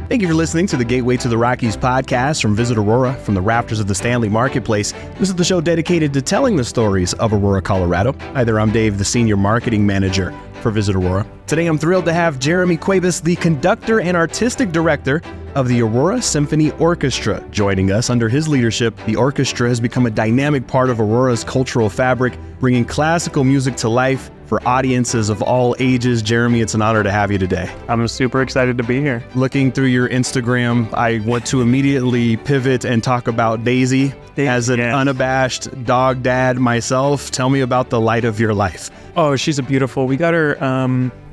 Thank you for listening to the Gateway to the Rockies podcast from Visit Aurora from the rafters of the Stanley Marketplace. This is the show dedicated to telling the stories of Aurora, Colorado. Hi there, I'm Dave, the Senior Marketing Manager for Visit Aurora. Today I'm thrilled to have Jeremy Cuebas, the Conductor and Artistic Director of the Aurora Symphony Orchestra, joining us. Under his leadership, the orchestra has become a dynamic part of Aurora's cultural fabric, bringing classical music to life for audiences of all ages. Jeremy, it's an honor to have you today. I'm super excited to be here. Looking through your Instagram, I want to immediately pivot and talk about Daisy. As an unabashed dog dad myself, tell me about the light of your life. Oh, she's a beautiful. We got her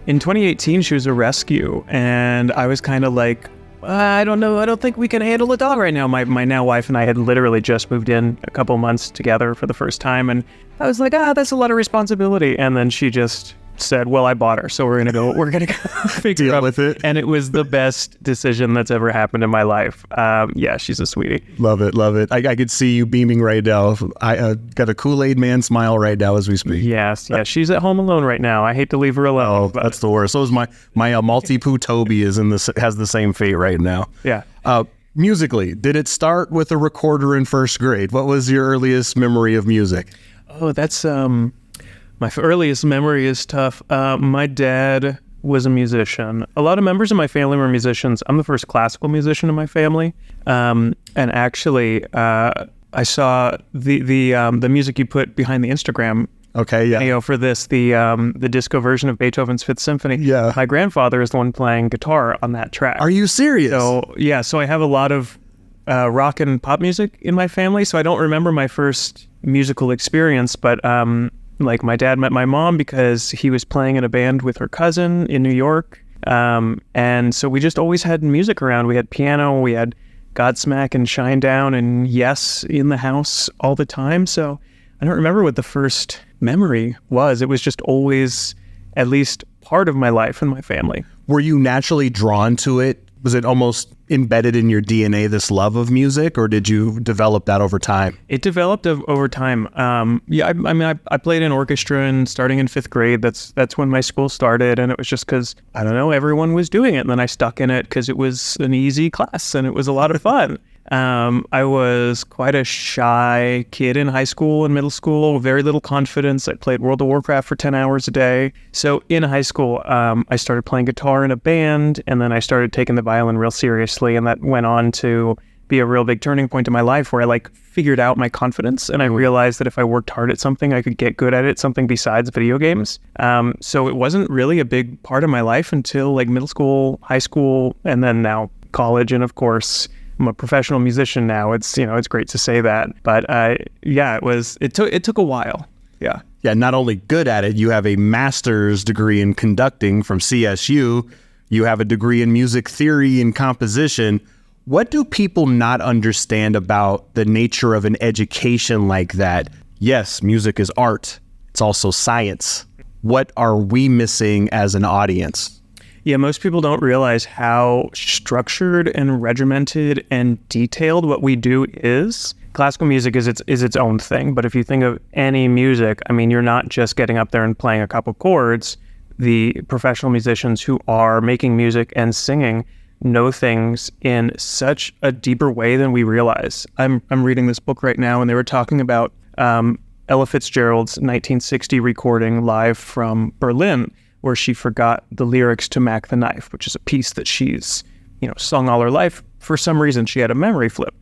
in 2018. She was a rescue, and I was kind of like, I don't know. I don't think we can handle a dog right now. My now wife and I had literally just moved in a couple months together for the first time, and I was like, that's a lot of responsibility. And then she just said, well, I bought her, so we're gonna go figure deal with it. And it was the best decision that's ever happened in my life. Yeah, she's a sweetie. Love it. I could see you beaming right now. I got a Kool-Aid man smile right now as we speak. Yes, she's at home alone right now. I hate to leave her alone. Oh, that's the worst. So is my Maltipoo Toby has the same fate right now. Yeah. Musically, did it start with a recorder in first grade? What was your earliest memory of music? Oh, that's my earliest memory is tough. My dad was a musician. A lot of members of my family were musicians. I'm the first classical musician in my family. And actually, I saw the music you put behind the Instagram. Okay, yeah. For this, the disco version of Beethoven's Fifth Symphony. Yeah. My grandfather is the one playing guitar on that track. Are you serious? So I have a lot of rock and pop music in my family. So I don't remember my first musical experience, but like my dad met my mom because he was playing in a band with her cousin in New York. And so we just always had music around. We had piano, we had Godsmack and Shinedown and Yes in the house all the time. So I don't remember what the first memory was. It was just always at least part of my life and my family. Were you naturally drawn to it? Was it almost embedded in your DNA, this love of music, or did you develop that over time? It developed over time. I played in orchestra and starting in fifth grade, that's when my school started. And it was just because, I don't know, everyone was doing it. And then I stuck in it because it was an easy class and it was a lot of fun. I was quite a shy kid in high school and middle school, very little confidence. I played World of Warcraft for 10 hours a day. So in high school, I started playing guitar in a band, and then I started taking the violin real seriously, and that went on to be a real big turning point in my life where I figured out my confidence, and I realized that if I worked hard at something, I could get good at it, something besides video games. So it wasn't really a big part of my life until middle school, high school, and then now college, and of course, I'm a professional musician now. It's great to say that, but it took a while. Yeah. Not only good at it, you have a master's degree in conducting from CSU. You have a degree in music theory and composition. What do people not understand about the nature of an education like that? Yes, music is art. It's also science. What are we missing as an audience? Yeah, most people don't realize how structured and regimented and detailed what we do is. Classical music is its own thing, but if you think of any music, you're not just getting up there and playing a couple chords. The professional musicians who are making music and singing know things in such a deeper way than we realize. I'm reading this book right now, and they were talking about Ella Fitzgerald's 1960 recording live from Berlin, where she forgot the lyrics to Mac the Knife, which is a piece that she's, sung all her life. For some reason, she had a memory flip.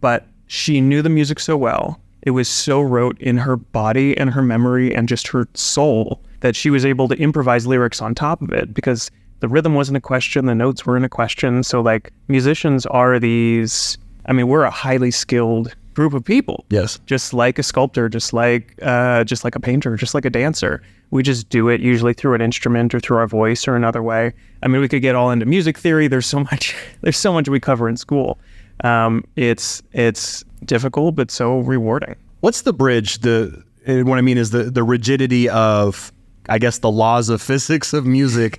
But she knew the music so well. It was so rote in her body and her memory and just her soul that she was able to improvise lyrics on top of it because the rhythm wasn't a question, the notes weren't a question. So musicians are these, we're a highly skilled group of people. Yes. Just like a sculptor, just like a painter, just like a dancer. We just do it usually through an instrument or through our voice or another way. We could get all into music theory. There's so much we cover in school. It's difficult, but so rewarding. What's the bridge? What I mean is the rigidity of, I guess, the laws of physics of music,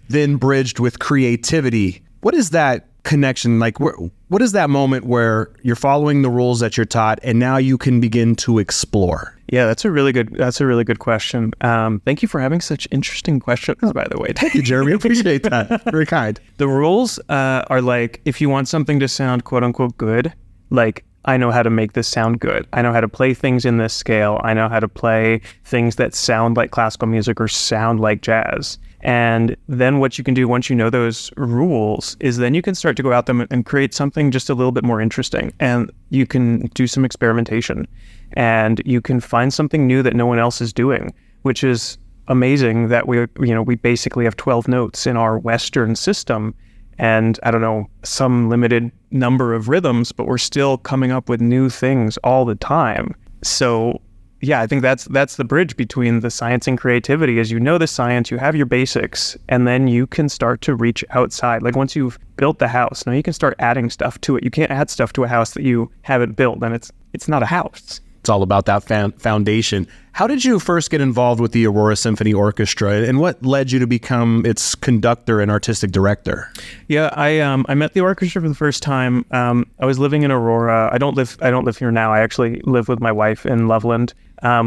then bridged with creativity. What is that connection? Like, what is that moment where you're following the rules that you're taught, and now you can begin to explore? Yeah, that's a really good question. Thank you for having such interesting questions, by the way. Thank you, Jeremy. I appreciate that. Very kind. The rules are like, if you want something to sound quote unquote good, like, I know how to make this sound good. I know how to play things in this scale. I know how to play things that sound like classical music or sound like jazz. And then what you can do once you know those rules is then you can start to go out them and create something just a little bit more interesting. And you can do some experimentation, and you can find something new that no one else is doing, which is amazing that we basically have 12 notes in our Western system, and I don't know, some limited number of rhythms, but we're still coming up with new things all the time. So yeah, I think that's the bridge between the science and creativity. Is you know the science, you have your basics, and then you can start to reach outside. Like once you've built the house, now you can start adding stuff to it. You can't add stuff to a house that you haven't built, and it's not a house. It's all about that foundation. How did you first get involved with the Aurora Symphony Orchestra, and what led you to become its conductor and artistic director? Yeah, I met the orchestra for the first time. I was living in Aurora. I don't live here now. I actually live with my wife in Loveland.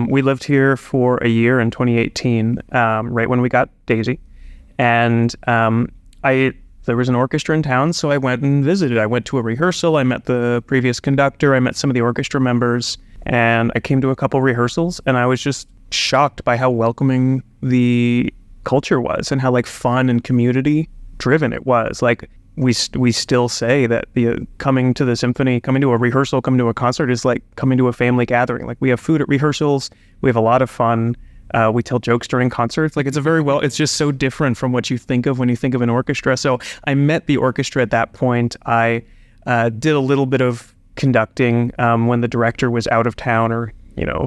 We lived here for a year in 2018, right when we got Daisy, and there was an orchestra in town, so I went and visited. I went to a rehearsal. I met the previous conductor. I met some of the orchestra members. And I came to a couple rehearsals, and I was just shocked by how welcoming the culture was and how like fun and community driven it was. Like we still say that the coming to the symphony, coming to a rehearsal, coming to a concert is like coming to a family gathering. Like we have food at rehearsals, we have a lot of fun. We tell jokes during concerts. Like it's just so different from what you think of when you think of an orchestra. So I met the orchestra at that point. I did a little bit of conducting when the director was out of town, or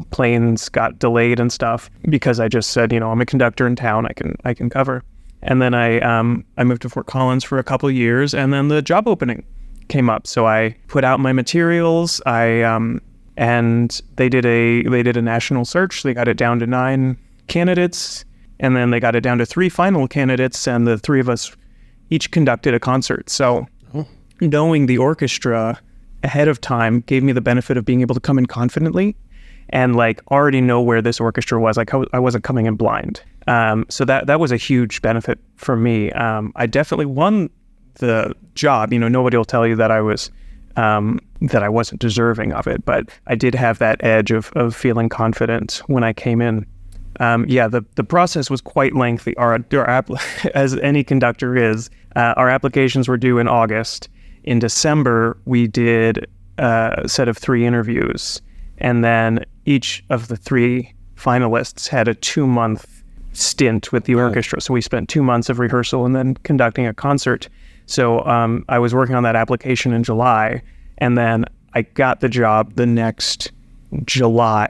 planes got delayed and stuff, because I just said, I'm a conductor in town, I can cover. And then I moved to Fort Collins for a couple of years, and then the job opening came up, so I put out my materials. And they did a national search. They got it down to 9 candidates, and then they got it down to 3 final candidates, and the 3 of us each conducted a concert. So knowing the orchestra ahead of time gave me the benefit of being able to come in confidently and like already know where this orchestra was. Like I wasn't coming in blind. So that was a huge benefit for me. I definitely won the job. Nobody will tell you that I wasn't deserving of it, but I did have that edge of feeling confident when I came in. The process was quite lengthy. As any conductor is, our applications were due in August. In December, we did a set of 3 interviews, and then each of the 3 finalists had a 2-month stint with the orchestra. So we spent 2 months of rehearsal and then conducting a concert. So I was working on that application in July, and then I got the job the next July,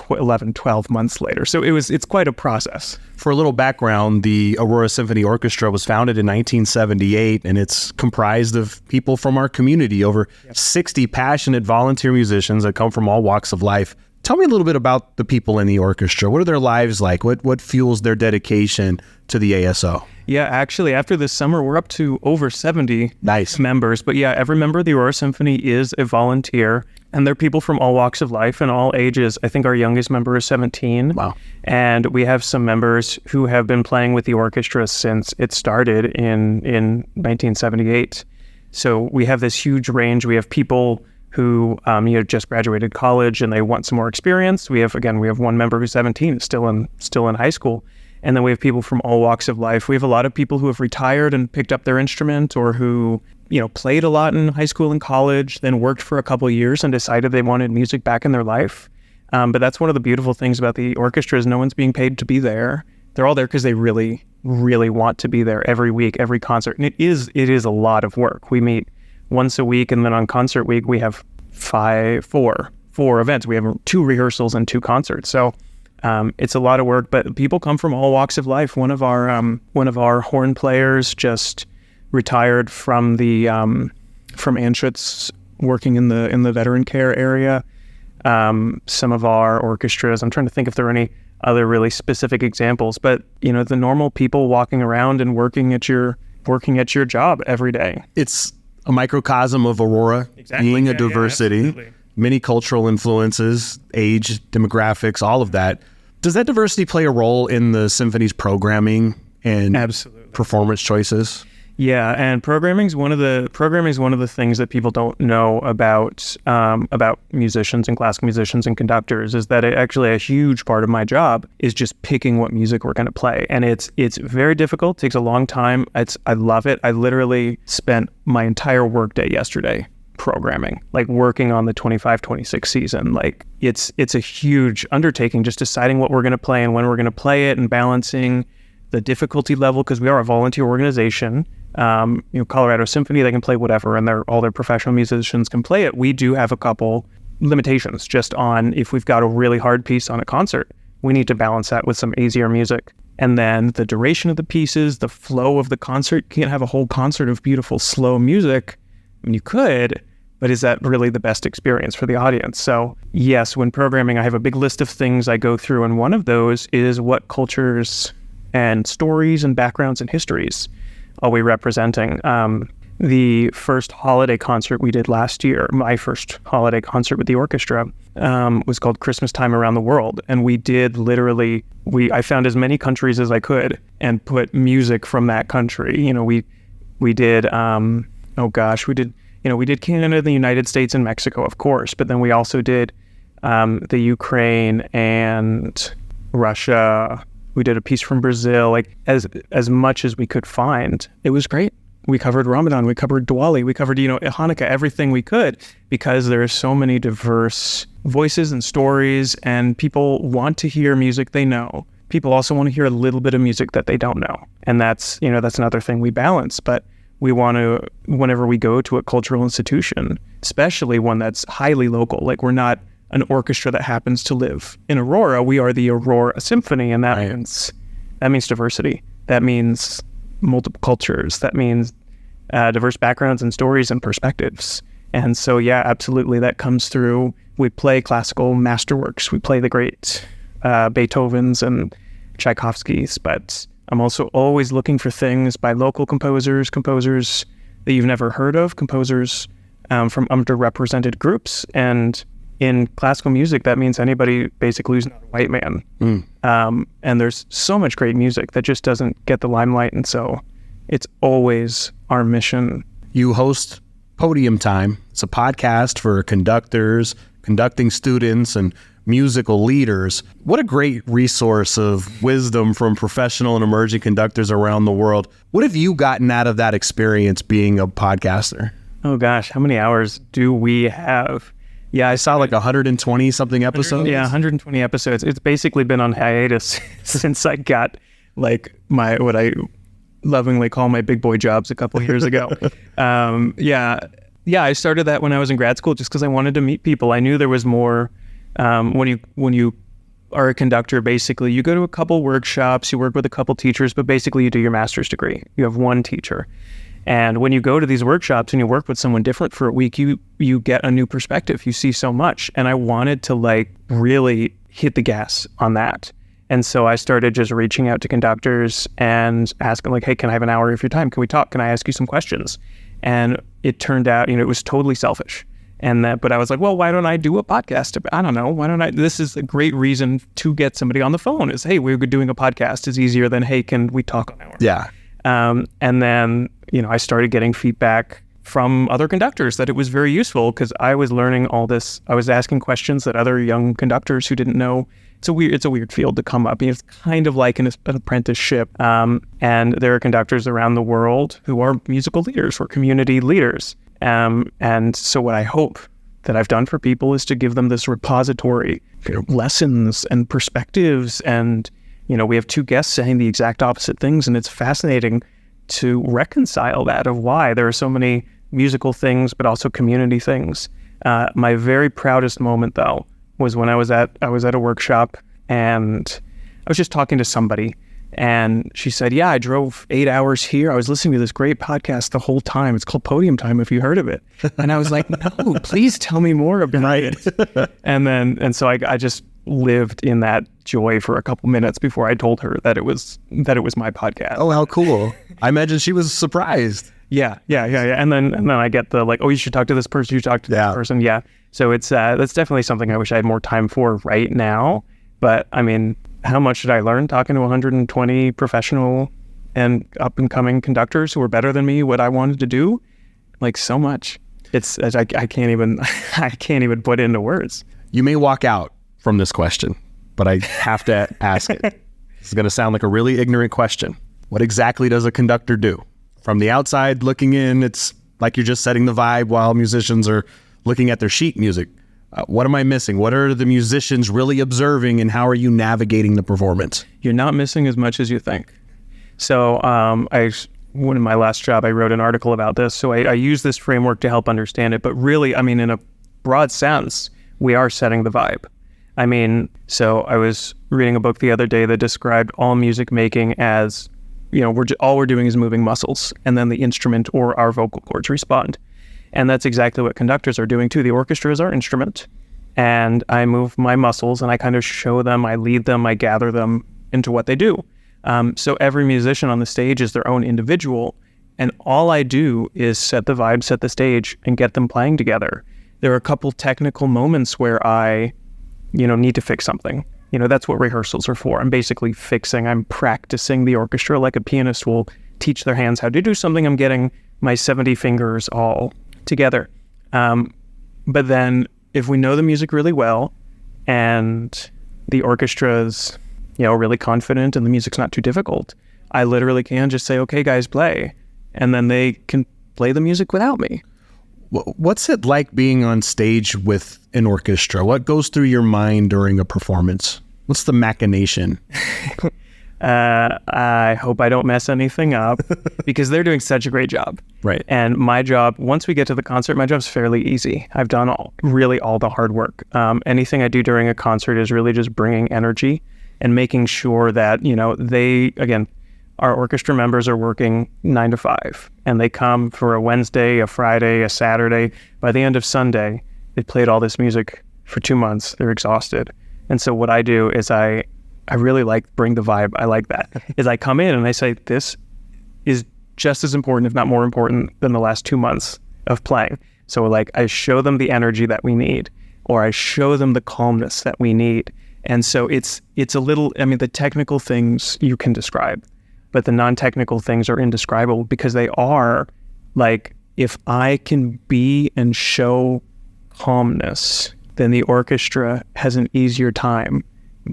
11, 12 months later. So it's quite a process. For a little background, the Aurora Symphony Orchestra was founded in 1978, and it's comprised of people from our community, over 60 passionate volunteer musicians that come from all walks of life. Tell me a little bit about the people in the orchestra. What are their lives like? What fuels their dedication to the ASO? Yeah, actually, after this summer, we're up to over 70 members. But yeah, every member of the Aurora Symphony is a volunteer, and they're people from all walks of life and all ages. I think our youngest member is 17. Wow. And we have some members who have been playing with the orchestra since it started in 1978. So we have this huge range. We have people who just graduated college and they want some more experience. We have one member who's 17, is still in high school. And then we have people from all walks of life. We have a lot of people who have retired and picked up their instrument, or who, played a lot in high school and college, then worked for a couple of years and decided they wanted music back in their life. But that's one of the beautiful things about the orchestra, is no one's being paid to be there. They're all there because they really, really want to be there every week, every concert. And it is a lot of work. We meet once a week, and then on concert week, we have four events. We have 2 rehearsals and 2 concerts. So it's a lot of work, but people come from all walks of life. One of our horn players just retired from Anschutz, working in the veteran care area. Some of our orchestras, I'm trying to think if there are any other really specific examples, but the normal people walking around and working at your job every day. It's a microcosm of Aurora, being a diversity, many cultural influences, age, demographics, all of that. Does that diversity play a role in the symphony's programming and performance choices? Yeah, and programming is one of the things that people don't know about musicians and classical musicians and conductors, is that actually a huge part of my job is just picking what music we're going to play, and it's very difficult. It takes a long time. I love it. I literally spent my entire workday yesterday programming, like working on the 25-26 season. Like it's a huge undertaking, just deciding what we're going to play and when we're going to play it, and balancing the difficulty level, because we are a volunteer organization. Colorado Symphony, they can play whatever, and all their professional musicians can play it. We do have a couple limitations just on if we've got a really hard piece on a concert, we need to balance that with some easier music. And then the duration of the pieces, the flow of the concert. You can't have a whole concert of beautiful, slow music. I mean, you could, but is that really the best experience for the audience? So yes, when programming, I have a big list of things I go through, and one of those is what cultures and stories and backgrounds and histories are we representing. The first holiday concert we did last year, my first holiday concert with the orchestra, was called Christmas Time Around the World. And we did literally, I found as many countries as I could and put music from that country. We did, we did Canada, the United States, and Mexico, of course. But then we also did the Ukraine and Russia. We did a piece from Brazil, like as much as we could find. It was great. We covered Ramadan, we covered Diwali, we covered, Hanukkah, everything we could, because there are so many diverse voices and stories, and people want to hear music they know. People also want to hear a little bit of music that they don't know. And that's another thing we balance. But we want to, whenever we go to a cultural institution, especially one that's highly local, like we're not an orchestra that happens to live in Aurora. We are the Aurora Symphony, and that means diversity. That means multiple cultures. That means diverse backgrounds and stories and perspectives. And so, yeah, absolutely, that comes through. We play classical masterworks. We play the great Beethovens and Tchaikovskys, but I'm also always looking for things by local composers that you've never heard of, composers from underrepresented groups. And in classical music, that means anybody basically who's not a white man. And there's so much great music that just doesn't get the limelight. And so it's always our mission. You host Podium Time. It's a podcast for conductors, conducting students, and musical leaders. What a great resource of wisdom from professional and emerging conductors around the world. What have you gotten out of that experience being a podcaster? Oh gosh, how many hours do we have? Yeah, I saw like 120 something episodes. Yeah, 120 episodes. It's basically been on hiatus since I got like what I lovingly call my big boy jobs a couple of years ago. I started that when I was in grad school just because I wanted to meet people. I knew there was more. When you are a conductor, basically you go to a couple workshops, you work with a couple teachers, but basically you do your master's degree. You have one teacher. And when you go to these workshops and you work with someone different for a week, you get a new perspective. You see so much. And I wanted to like really hit the gas on that. And so I started just reaching out to conductors and asking like, hey, can I have an hour of your time? Can we talk? Can I ask you some questions? And it turned out, it was totally selfish. But I was like, well, why don't I do a podcast? I don't know. This is a great reason to get somebody on the phone is, hey, we're doing a podcast is easier than, hey, can we talk an hour? Yeah. And then, I started getting feedback from other conductors that it was very useful because I was learning all this. I was asking questions that other young conductors who didn't know. It's a weird field to come up. It's kind of like an apprenticeship. And there are conductors around the world who are musical leaders or community leaders. And so what I hope that I've done for people is to give them this repository, lessons and perspectives. And, we have two guests saying the exact opposite things. And it's fascinating to reconcile that of why there are so many musical things, but also community things. My very proudest moment, though, was when I was at a workshop and I was just talking to somebody. And she said, yeah, I drove 8 hours here. I was listening to this great podcast the whole time. It's called Podium Time, if you heard of it. And I was like, no, please tell me more about it. And so I just lived in that joy for a couple minutes before I told her that it was my podcast. Oh, how cool. I imagine she was surprised. Yeah. And then I get the like, oh, you should talk to this person. You should talk to this person. Yeah. So it's that's definitely something I wish I had more time for right now. But I mean, how much did I learn talking to 120 professional and up and coming conductors who were better than me? What I wanted to do, like so much. It's I can't even put into words. You may walk out from this question, but I have to ask it. This is going to sound like a really ignorant question. What exactly does a conductor do? From the outside looking in, it's like you're just setting the vibe while musicians are looking at their sheet music. What am I missing? What are the musicians really observing, and how are you navigating the performance? You're not missing as much as you think. So in my last job, I wrote an article about this. So I use this framework to help understand it. But really, I mean, in a broad sense, we are setting the vibe. I mean, so I was reading a book the other day that described all music making as, all we're doing is moving muscles, and then the instrument or our vocal cords respond. And that's exactly what conductors are doing too. The orchestra is our instrument, and I move my muscles, and I kind of show them, I lead them, I gather them into what they do. So every musician on the stage is their own individual, and all I do is set the vibe, set the stage, and get them playing together. There are a couple technical moments where I, need to fix something. That's what rehearsals are for. I'm practicing the orchestra like a pianist will teach their hands how to do something. I'm getting my 70 fingers all together. But then if we know the music really well and the orchestra's, really confident and the music's not too difficult, I literally can just say, okay, guys, play. And then they can play the music without me. What's it like being on stage with an orchestra? What goes through your mind during a performance? What's the machination? I hope I don't mess anything up because they're doing such a great job. Right. And my job, once we get to the concert, my job's fairly easy. I've done all the hard work. Anything I do during a concert is really just bringing energy and making sure that, our orchestra members are working 9 to 5, and they come for a Wednesday, a Friday, a Saturday. By the end of Sunday, they played all this music for 2 months. They're exhausted. And so what I do is I really bring the vibe. I like that. Is I come in and I say, this is just as important, if not more important, than the last 2 months of playing. So I show them the energy that we need, or I show them the calmness that we need. And so it's a little, the technical things you can describe, but the non-technical things are indescribable because they are if I can be and show calmness, then the orchestra has an easier time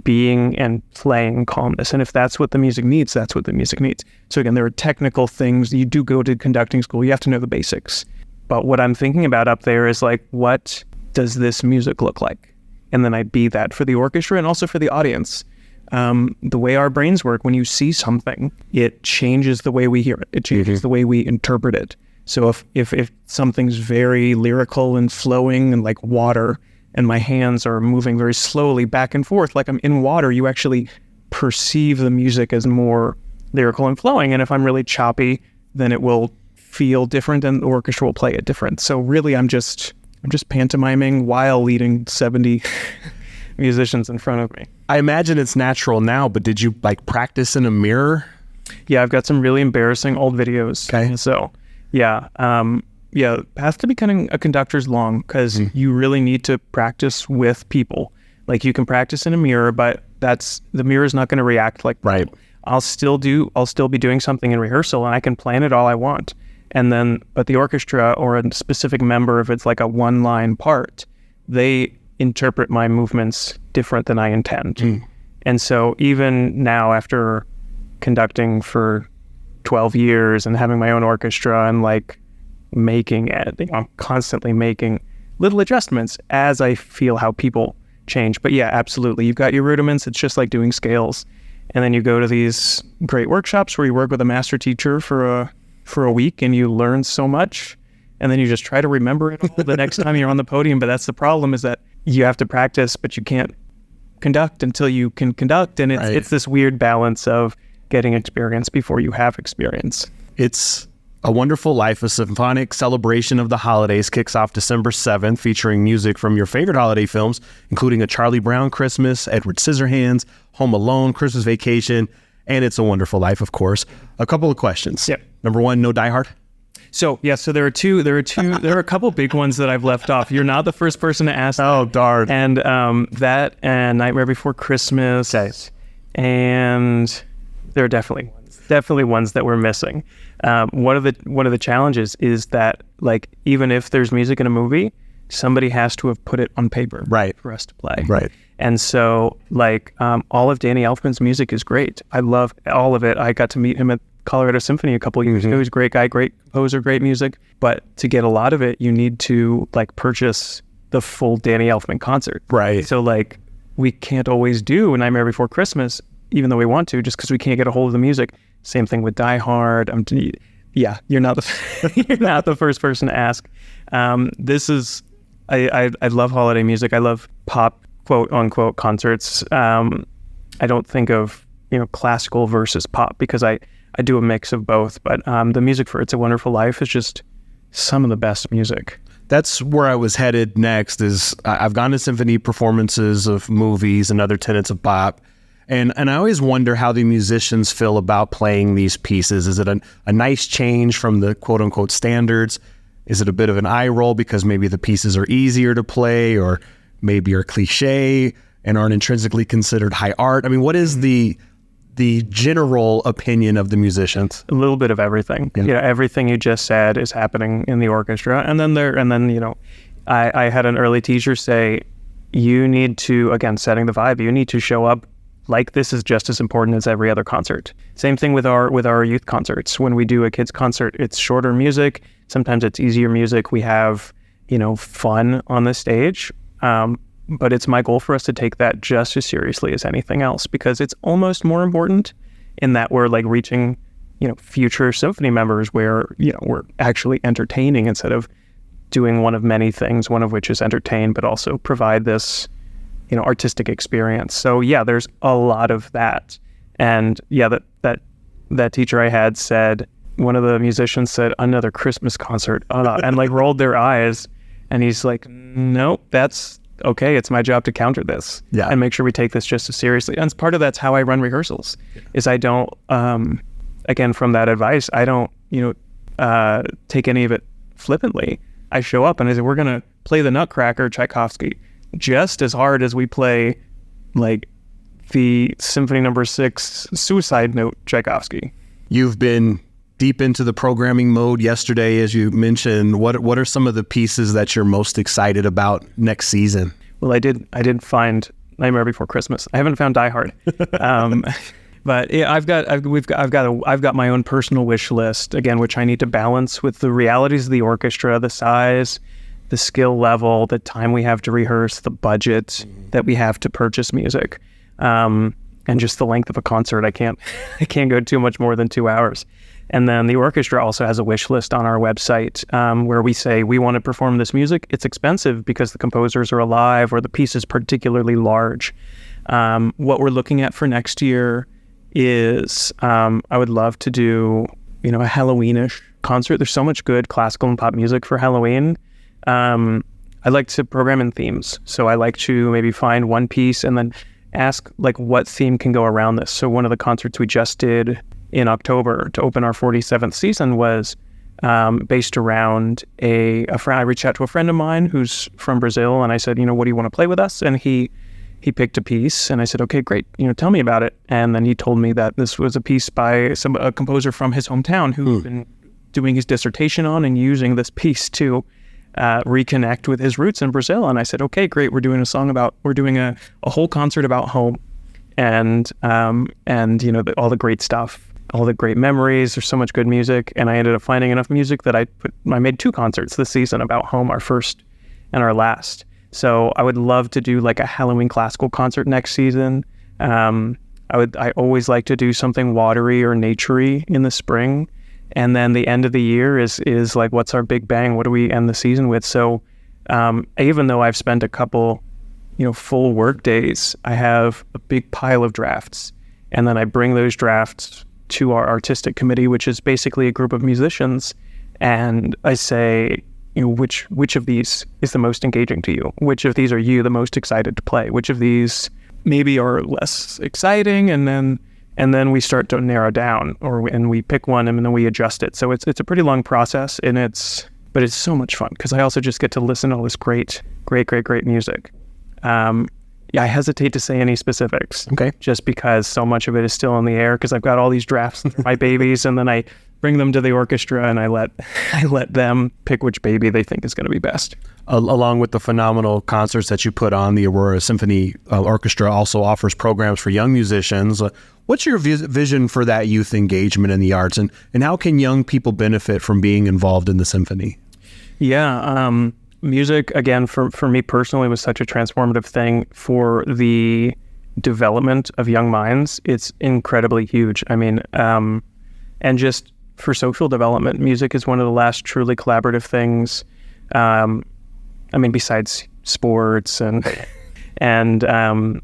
being and playing calmness. And if that's what the music needs, that's what the music needs. So again, there are technical things. You do go to conducting school, you have to know the basics. But what I'm thinking about up there is what does this music look like? And then I be that for the orchestra and also for the audience. The way our brains work, when you see something, it changes the way we hear it. It changes the way we interpret it. So if something's very lyrical and flowing and like water, and my hands are moving very slowly back and forth, like I'm in water, you actually perceive the music as more lyrical and flowing. And if I'm really choppy, then it will feel different and the orchestra will play it different. So really I'm just pantomiming while leading 70 musicians in front of me. I imagine it's natural now, but did you practice in a mirror? Yeah, I've got some really embarrassing old videos. Okay. So yeah, path to becoming a conductor is long because you really need to practice with people. You can practice in a mirror, but the mirror is not going to react like right. I'll still be doing something in rehearsal and I can plan it all I want. But the orchestra or a specific member, if it's like a one-line part, they interpret my movements different than I intend. And so even now, after conducting for 12 years and having my own orchestra and making it, I'm constantly making little adjustments as I feel how people change. But yeah, absolutely. You've got your rudiments. It's just like doing scales. And then you go to these great workshops where you work with a master teacher for a week and you learn so much. And then you just try to remember it all the next time you're on the podium. But that's the problem, is that you have to practice, but you can't conduct until you can conduct. And it's this weird balance of getting experience before you have experience. It's A Wonderful Life, a symphonic celebration of the holidays, kicks off December 7th, featuring music from your favorite holiday films, including A Charlie Brown Christmas, Edward Scissorhands, Home Alone, Christmas Vacation, and It's a Wonderful Life, of course. A couple of questions. Yep. Number one, no Die Hard? So there are a couple big ones that I've left off. You're not the first person to ask. Oh, darn. And that and Nightmare Before Christmas. Okay. And there are definitely ones that we're missing. One of the challenges is that, like, even if there's music in a movie, somebody has to have put it on paper for us to play. Right. And so, like, all of Danny Elfman's music is great. I love all of it. I got to meet him at Colorado Symphony a couple of years ago. He's a great guy, great composer, great music. But to get a lot of it, you need to, like, purchase the full Danny Elfman concert. Right. So, like, we can't always do Nightmare Before Christmas, even though we want to, just because we can't get a hold of the music. Same thing with Die Hard. You're not the first person to ask. This is, I love holiday music. I love pop, quote unquote, concerts. I don't think of, classical versus pop, because I do a mix of both. But the music for It's a Wonderful Life is just some of the best music. That's where I was headed next. Is I've gone to symphony performances of movies and other tenets of pop. And I always wonder how the musicians feel about playing these pieces. Is it a nice change from the quote-unquote standards? Is it a bit of an eye roll because maybe the pieces are easier to play, or maybe are cliche and aren't intrinsically considered high art? I mean, what is the general opinion of the musicians? A little bit of everything. Yeah. Everything you just said is happening in the orchestra. And then I had an early teacher say, you need to, again, setting the vibe, you need to show up like this is just as important as every other concert. Same thing with our youth concerts. When we do a kids concert, it's shorter music. Sometimes it's easier music. We have, fun on the stage. But it's my goal for us to take that just as seriously as anything else, because it's almost more important in that we're, like, reaching, future symphony members where, we're actually entertaining instead of doing one of many things, one of which is entertain, but also provide this artistic experience. So there's a lot of that. And that teacher I had said, one of the musicians said, another Christmas concert, and like rolled their eyes. And he's like, no, that's okay. It's my job to counter this and make sure we take this just as seriously. And part of that's how I run rehearsals is I don't, again, from that advice, I don't, take any of it flippantly. I show up and I say, we're going to play the Nutcracker, Tchaikovsky, just as hard as we play, like, the Symphony No. 6 Suicide Note Tchaikovsky. You've been deep into the programming mode yesterday, as you mentioned. What are some of the pieces that you're most excited about next season? Well, I did find Nightmare Before Christmas. I haven't found Die Hard. But yeah, I've got my own personal wish list, again, which I need to balance with the realities of the orchestra, the size, the skill level, the time we have to rehearse, the budget that we have to purchase music, and just the length of a concert. I can't go too much more than 2 hours. And then the orchestra also has a wish list on our website, where we say we want to perform this music. It's expensive because the composers are alive or the piece is particularly large. What we're looking at for next year is I would love to do a Halloweenish concert. There's so much good classical and pop music for Halloween. I like to program in themes. So I like to maybe find one piece and then ask, like, what theme can go around this. So one of the concerts we just did in October to open our 47th season was based around a friend. I reached out to a friend of mine who's from Brazil, and I said, what do you want to play with us? And he picked a piece, and I said, okay, great, tell me about it. And then he told me that this was a piece by a composer from his hometown who'd been doing his dissertation on and using this piece to reconnect with his roots in Brazil. And I said, okay, great. We're doing a whole concert about home and all the great stuff, all the great memories. There's so much good music. And I ended up finding enough music that I made 2 concerts this season about home, our first and our last. So I would love to do like a Halloween classical concert next season. I always like to do something watery or naturey in the spring. And then the end of the year is like, what's our big bang? What do we end the season with? So even though I've spent a couple, full work days, I have a big pile of drafts. And then I bring those drafts to our artistic committee, which is basically a group of musicians. And I say, which of these is the most engaging to you? Which of these are you the most excited to play? Which of these maybe are less exciting? And then and then we start to narrow down, and we pick one and then we adjust it. So it's a pretty long process, but it's so much fun because I also just get to listen to all this great music. I hesitate to say any specifics, just because so much of it is still in the air, because I've got all these drafts that are my babies, and then I bring them to the orchestra and I let them pick which baby they think is going to be best. Along with the phenomenal concerts that you put on, the Aurora Symphony Orchestra also offers programs for young musicians. What's your vision for that youth engagement in the arts, and how can young people benefit from being involved in the symphony? Yeah, music, again, for me personally, was such a transformative thing for the development of young minds. It's incredibly huge. I mean, and just for social development, music is one of the last truly collaborative things. Besides sports and a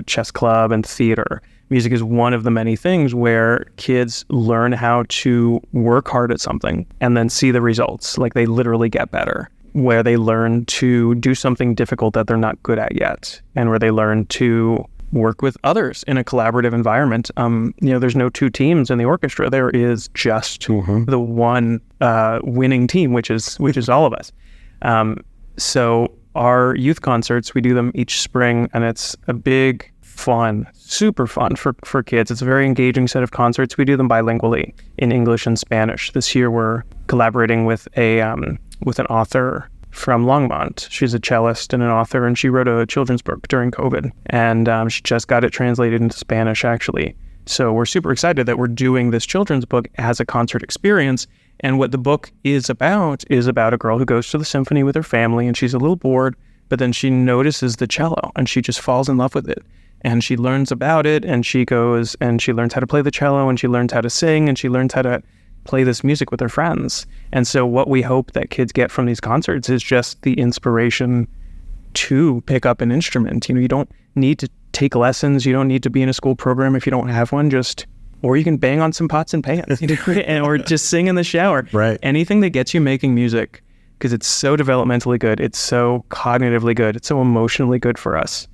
chess club and theater, music is one of the many things where kids learn how to work hard at something and then see the results. Like, they literally get better, where they learn to do something difficult that they're not good at yet, and where they learn to work with others in a collaborative environment. There's no two teams in the orchestra. There is just the one winning team, which is all of us. So our youth concerts, we do them each spring, and it's a big, fun, super fun for kids. It's a very engaging set of concerts. We do them bilingually in English and Spanish. This year we're collaborating with an author from Longmont. She's a cellist and an author, and she wrote a children's book during COVID, and she just got it translated into Spanish, actually. So we're super excited that we're doing this children's book as a concert experience. And what the book is about a girl who goes to the symphony with her family, and she's a little bored, but then she notices the cello and she just falls in love with it. And she learns about it, and she goes and she learns how to play the cello, and she learns how to sing, and she learns how to play this music with her friends. And so what we hope that kids get from these concerts is just the inspiration to pick up an instrument. You don't need to take lessons. You don't need to be in a school program if you don't have one. Or you can bang on some pots and pans, or just sing in the shower. Right. Anything that gets you making music, because it's so developmentally good, it's so cognitively good, it's so emotionally good for us.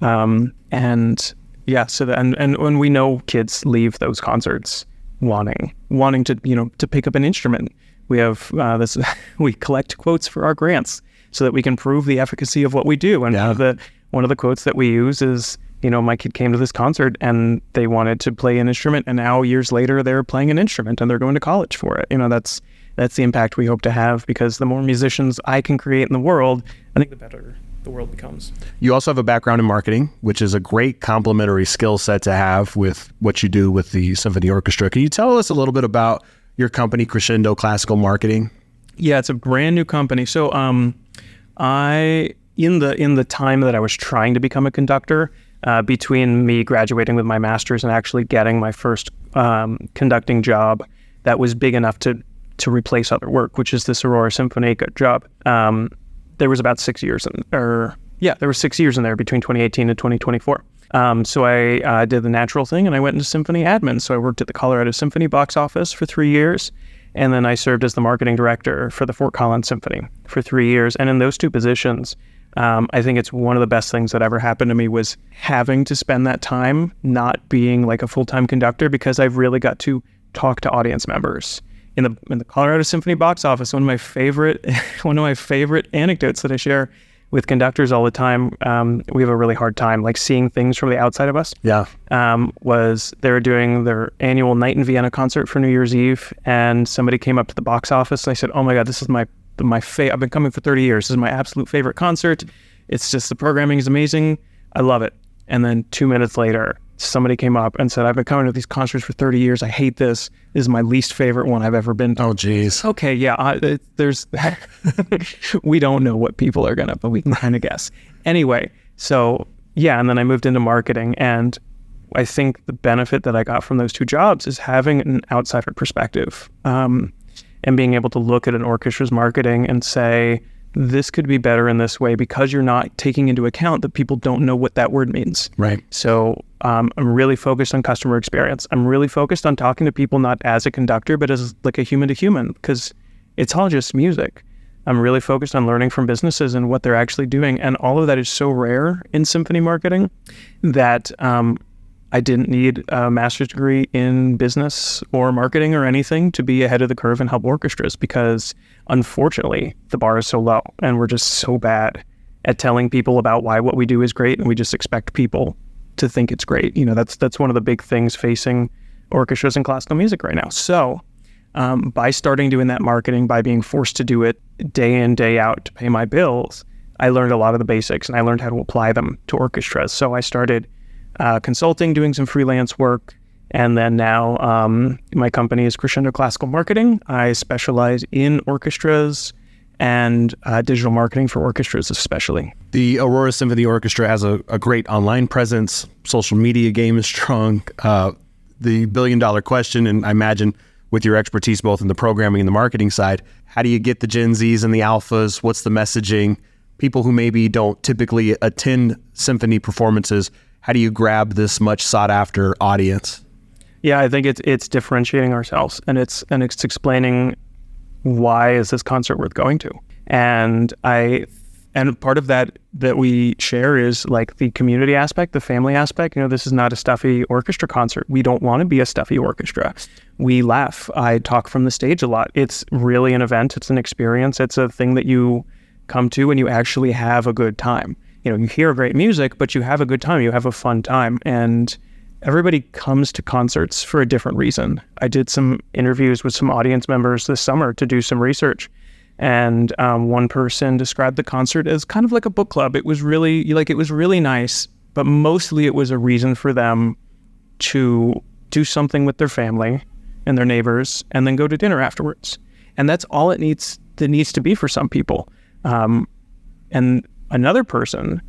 And when we know kids leave those concerts wanting to pick up an instrument. We have we collect quotes for our grants so that we can prove the efficacy of what we do. And one of the quotes that we use is, my kid came to this concert and they wanted to play an instrument, and now years later they're playing an instrument and they're going to college for it. That's the impact we hope to have, because the more musicians I can create in the world, I think the better the world becomes. You also have a background in marketing, which is a great complementary skill set to have with what you do with the Symphony Orchestra. Can you tell us a little bit about your company, Crescendo Classical Marketing? Yeah, it's a brand new company. So in the time that I was trying to become a conductor, between me graduating with my master's and actually getting my first conducting job that was big enough to replace other work, which is this Aurora Symphony job, there was about 6 years there were 6 years in there between 2018 and 2024. So I did the natural thing, and I went into symphony admin. So I worked at the Colorado Symphony box office for 3 years, and then I served as the marketing director for the Fort Collins Symphony for 3 years. And in those two positions, I think it's one of the best things that ever happened to me was having to spend that time not being like a full-time conductor, because I've really got to talk to audience members. In the Colorado Symphony box office, one of my favorite anecdotes that I share with conductors all the time, we have a really hard time like seeing things from the outside of us. Yeah. Was they were doing their annual Night in Vienna concert for New Year's Eve, and somebody came up to the box office and I said, "Oh my God, this is my I've been coming for 30 years. This is my absolute favorite concert. It's just, the programming is amazing. I love it." And then 2 minutes later, somebody came up and said, "I've been coming to these concerts for 30 years. I hate this. This is my least favorite one I've ever been to." Oh, geez. Okay, yeah, there's, we don't know what people are gonna, but we can kind of guess. Anyway, so yeah, and then I moved into marketing, and I think the benefit that I got from those two jobs is having an outsider perspective, and being able to look at an orchestra's marketing and say, this could be better in this way, because you're not taking into account that people don't know what that word means. Right. So I'm really focused on customer experience. I'm really focused on talking to people not as a conductor, but as like a human to human, because it's all just music. I'm really focused on learning from businesses and what they're actually doing. And all of that is so rare in symphony marketing that I didn't need a master's degree in business or marketing or anything to be ahead of the curve and help orchestras, because unfortunately the bar is so low and we're just so bad at telling people about why what we do is great, and we just expect people to think it's great. That's one of the big things facing orchestras and classical music right now. So by starting doing that marketing, by being forced to do it day in, day out to pay my bills, I learned a lot of the basics and I learned how to apply them to orchestras. So I started consulting, doing some freelance work, and then now my company is Crescendo Classical Marketing. I specialize in orchestras and digital marketing for orchestras especially. The Aurora Symphony Orchestra has a great online presence. Social media game is strong. The billion-dollar question, and I imagine with your expertise both in the programming and the marketing side, how do you get the Gen Zs and the Alphas? What's the messaging? People who maybe don't typically attend symphony performances, how do you grab this much sought-after audience? Yeah, I think it's differentiating ourselves, and it's explaining why is this concert worth going to, and part of that we share is like the community aspect, the family aspect. This is not a stuffy orchestra concert. We don't want to be a stuffy orchestra. We laugh. I talk from the stage a lot. It's really an event. It's an experience. It's a thing that you come to and you actually have a good time. You hear great music, but you have a good time. You have a fun time. And everybody comes to concerts for a different reason. I did some interviews with some audience members this summer to do some research. And one person described the concert as kind of like a book club. It was really nice, but mostly it was a reason for them to do something with their family and their neighbors and then go to dinner afterwards. And that's all that needs to be for some people. And another person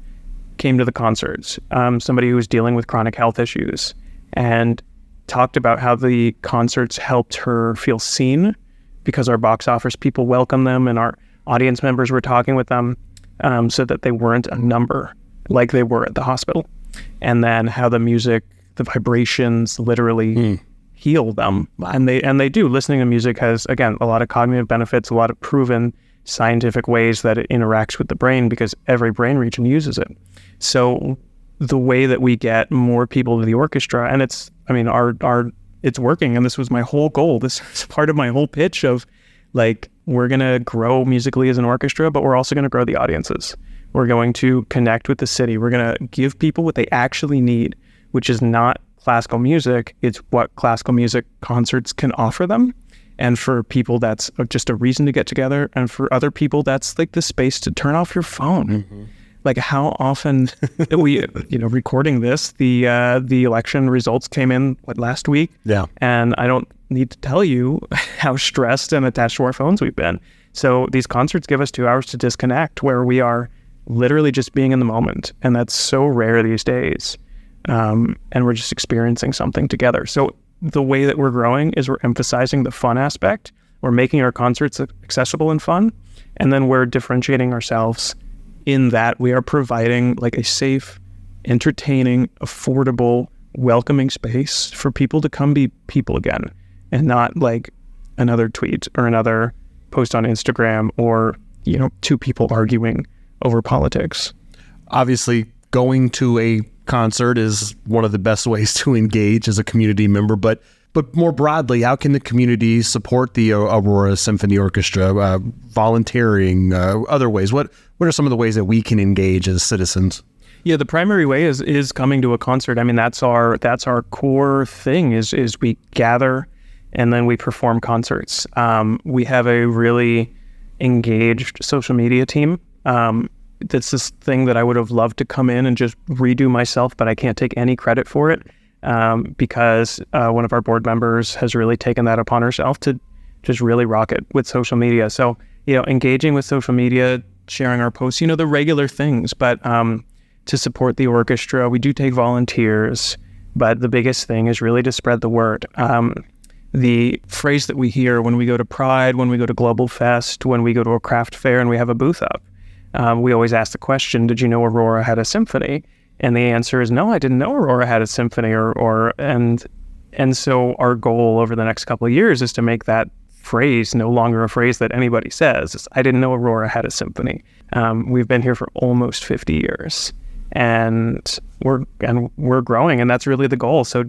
came to the concerts, somebody who was dealing with chronic health issues, and talked about how the concerts helped her feel seen because our box office people welcome them and our audience members were talking with them, so that they weren't a number like they were at the hospital. And then how the music, the vibrations literally heal them. Wow. And they do. Listening to music has, again, a lot of cognitive benefits, a lot of proven scientific ways that it interacts with the brain because every brain region uses it. So the way that we get more people to the orchestra, and it's working, and this was my whole goal. This is part of my whole pitch of like, we're going to grow musically as an orchestra, but we're also going to grow the audiences. We're going to connect with the city. We're going to give people what they actually need, which is not classical music. It's what classical music concerts can offer them. And for people, that's just a reason to get together. And for other people, that's like the space to turn off your phone. Mm-hmm. Like how often recording this, the election results came in last week. Yeah. And I don't need to tell you how stressed and attached to our phones we've been. So these concerts give us 2 hours to disconnect where we are literally just being in the moment. And that's so rare these days. And we're just experiencing something together. So the way that we're growing is we're emphasizing the fun aspect. We're making our concerts accessible and fun. And then we're differentiating ourselves in that we are providing like a safe, entertaining, affordable, welcoming space for people to come be people again, and not like another tweet or another post on Instagram or, two people arguing over politics. Obviously, going to a concert is one of the best ways to engage as a community member, but more broadly, how can the community support the Aurora Symphony Orchestra, volunteering, other ways? What are some of the ways that we can engage as citizens? Yeah, the primary way is coming to a concert. I mean, that's our core thing is we gather and then we perform concerts. We have a really engaged social media team. That's this thing that I would have loved to come in and just redo myself, but I can't take any credit for it. Because one of our board members has really taken that upon herself to just really rock it with social media. So, engaging with social media, sharing our posts, the regular things, but to support the orchestra, we do take volunteers, but the biggest thing is really to spread the word. The phrase that we hear when we go to Pride, when we go to Global Fest, when we go to a craft fair and we have a booth up, we always ask the question, did you know Aurora had a symphony? And the answer is no, I didn't know Aurora had a symphony and so our goal over the next couple of years is to make that phrase no longer a phrase that anybody says. I didn't know Aurora had a symphony. We've been here for almost 50 years. and we're growing, and that's really the goal. So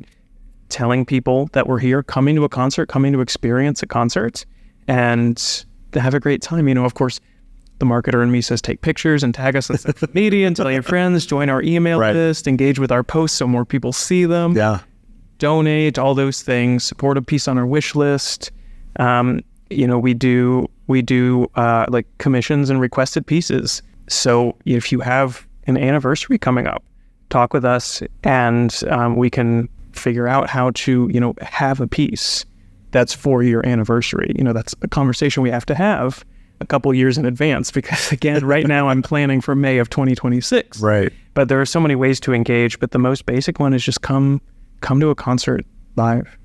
telling people that we're here, coming to a concert, coming to experience a concert, and to have a great time. Of course, the marketer in me says take pictures and tag us on social media and tell your friends, join our email list, engage with our posts so more people see them. Yeah. Donate, all those things, support a piece on our wish list. We do like commissions and requested pieces. So if you have an anniversary coming up, talk with us, and we can figure out how to, have a piece that's for your anniversary. That's a conversation we have to have a couple years in advance, because again, right now I'm planning for May of 2026. Right. But there are so many ways to engage, but the most basic one is just come to a concert live.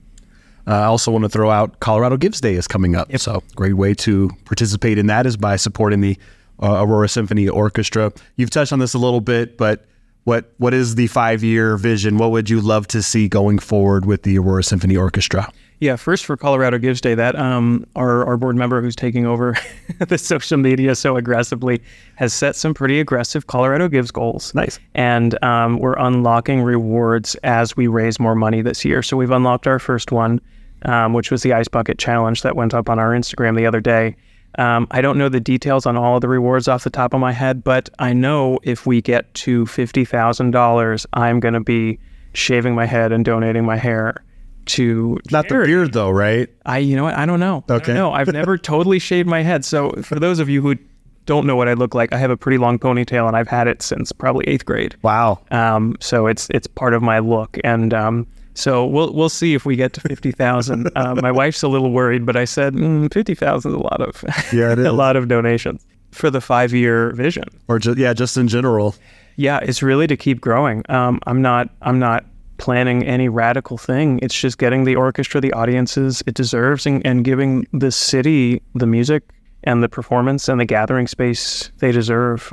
I also want to throw out Colorado Gives Day is coming up. Yep. So great way to participate in that is by supporting the Aurora Symphony Orchestra. You've touched on this a little bit, but what is the 5-year vision? What would you love to see going forward with the Aurora Symphony Orchestra? Yeah, first for Colorado Gives Day, that our board member who's taking over the social media so aggressively has set some pretty aggressive Colorado Gives goals. Nice. And we're unlocking rewards as we raise more money this year. So we've unlocked our first one, which was the Ice Bucket Challenge that went up on our Instagram the other day. I don't know the details on all of the rewards off the top of my head, but I know if we get to $50,000, I'm going to be shaving my head and donating my hair to not charity. The beard though, right? You know what? I don't know. Okay. No, I've never totally shaved my head. So for those of you who don't know what I look like, I have a pretty long ponytail, and I've had it since probably 8th grade. Wow. So it's part of my look, and so we'll see if we get to 50,000. My wife's a little worried, but I said 50,000 is a lot of it is. a lot of donations for the 5-year vision. Or just in general. Yeah, it's really to keep growing. I'm not planning any radical thing. It's just getting the orchestra the audiences it deserves, and giving the city the music and the performance and the gathering space they deserve.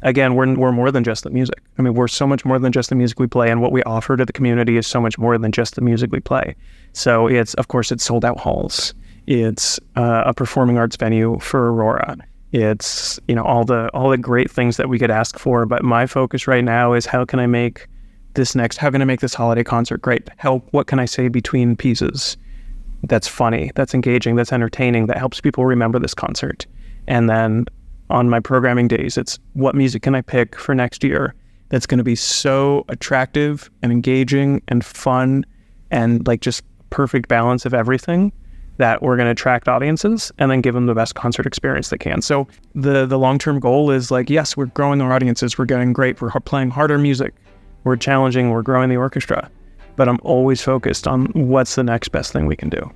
Again, we're more than just the music. I mean, we're so much more than just the music we play, and what we offer to the community is so much more than just the music we play. So it's sold out halls. It's a performing arts venue for Aurora. It's all the great things that we could ask for. But my focus right now is how can I make this holiday concert great? What can I say between pieces that's funny, that's engaging, that's entertaining, that helps people remember this concert? And then on my programming days, it's what music can I pick for next year that's going to be so attractive and engaging and fun and like just perfect balance of everything that we're going to attract audiences and then give them the best concert experience they can. So the long-term goal is yes, we're growing our audiences, we're getting great, we're playing harder music, we're challenging, we're growing the orchestra, but I'm always focused on what's the next best thing we can do.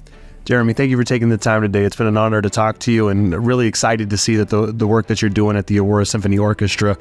Jeremy, thank you for taking the time today. It's been an honor to talk to you, and really excited to see that the work that you're doing at the Aurora Symphony Orchestra.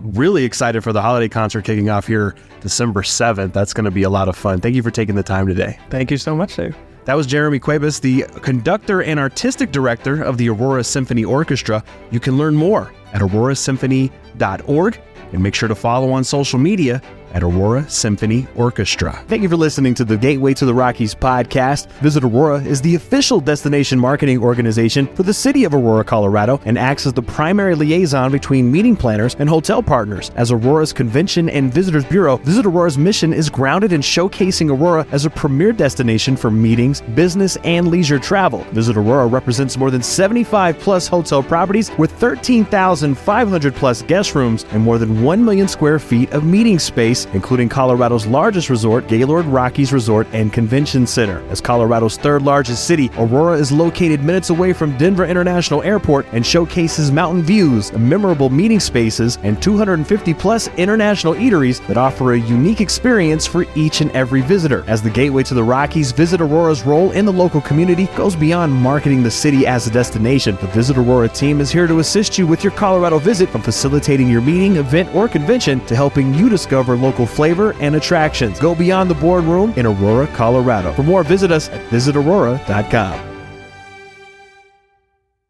Really excited for the holiday concert kicking off here December 7th. That's going to be a lot of fun. Thank you for taking the time today. Thank you so much, Dave. That was Jeremy Cuebas, the conductor and artistic director of the Aurora Symphony Orchestra. You can learn more at aurorasymphony.org, and make sure to follow on social media at Aurora Symphony Orchestra. Thank you for listening to the Gateway to the Rockies podcast. Visit Aurora is the official destination marketing organization for the city of Aurora, Colorado, and acts as the primary liaison between meeting planners and hotel partners. As Aurora's Convention and Visitors Bureau, Visit Aurora's mission is grounded in showcasing Aurora as a premier destination for meetings, business, and leisure travel. Visit Aurora represents more than 75 plus hotel properties with 13,500 plus guest rooms and more than 1 million square feet of meeting space, including Colorado's largest resort, Gaylord Rockies Resort and Convention Center. As Colorado's third largest city, Aurora is located minutes away from Denver International Airport and showcases mountain views, memorable meeting spaces, and 250 plus international eateries that offer a unique experience for each and every visitor. As the gateway to the Rockies, Visit Aurora's role in the local community goes beyond marketing the city as a destination. The Visit Aurora team is here to assist you with your Colorado visit, from facilitating your meeting, event, or convention to helping you discover local flavor and attractions. Go beyond the boardroom in Aurora, Colorado. For more, visit us at visitaurora.com.